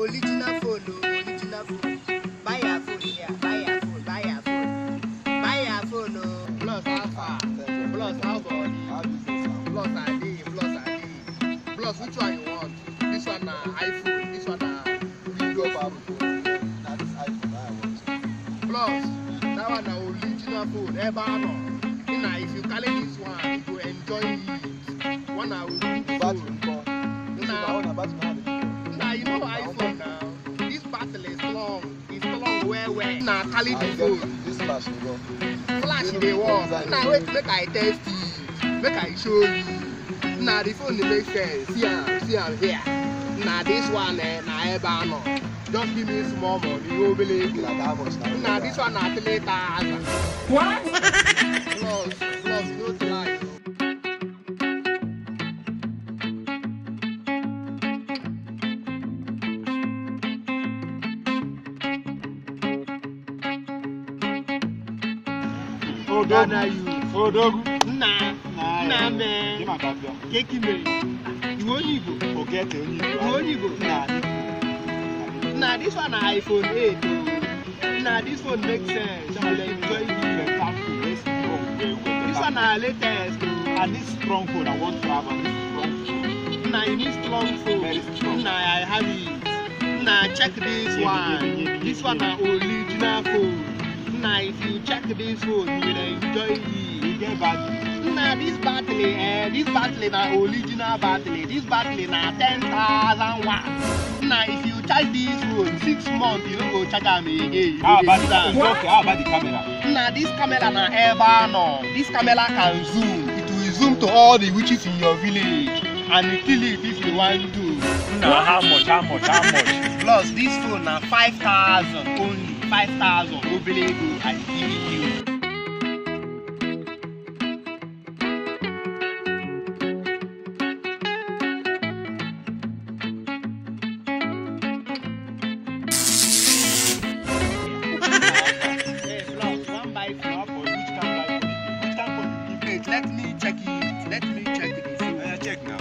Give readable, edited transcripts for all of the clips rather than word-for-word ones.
Original phone, oh, original phone. Buy your phone here, buy your phone, buy your phone. Buy your phone, oh. Plus alpha, plus body, plus ID, plus ID. Plus which one you want? This one iPhone, this one Windows phone. Plus, that one original phone, ever no. If you carry this one, you will enjoy it. One hour phone. Now you know iPhone now. This battle is long. It's long where. Now carry the phone. This flash will go. Flash they work. Now wait, make I test you. Make I show you. Now the phone makes sense. See am here. Now this one now ever no. Just give me small money. You believe Like how much now? now this one na 3,000. What? Plus no lie. Ghana you. Odogu. Nna me. Keki me. You only go. Forget it. You only go. Nah, this one na iPhone 8. Nah, this phone makes sense. You will enjoy it. This one na latest. And this strong phone, I want to have a strong phone. Nah, you need strong phone. Very strong. Nah, I have it. Nah, check this one. This one na original phone. Nah, if you check this phone, you will enjoy it. You get battery. Nah, this battery na original battery. This battery na 10,000 watts. Nah, if you charge this phone 6 months, you don't go charge them again. How about the camera? Nah, this camera na ever no. This camera can zoom. It will zoom to all the witches in your village and kill it if you want to. Now, how much? Plus, this phone na 5,000 only. 5,000. Obelego, I give it you. Let me check it. Check now.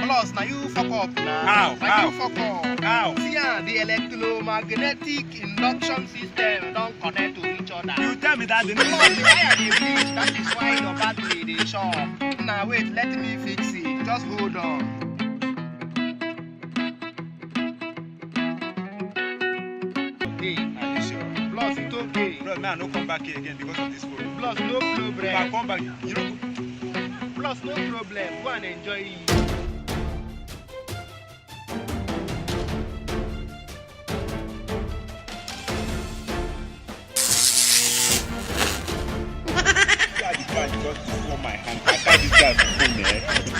Plus, now you fuck up now. How? You fuck up. How? See, the electromagnetic induction system don't connect to each other. You tell me that the Plus, the wire they bleach, that is why your battery they short. Now wait, let me fix it. Just hold on. Okay. Are you sure? Plus, it's okay. Bro, man, no come back here again because of this phone. Plus, no If I problem. come back, you know. Plus, no problem. Go and enjoy it. This guy just for my hand. I got this guy for phone, eh?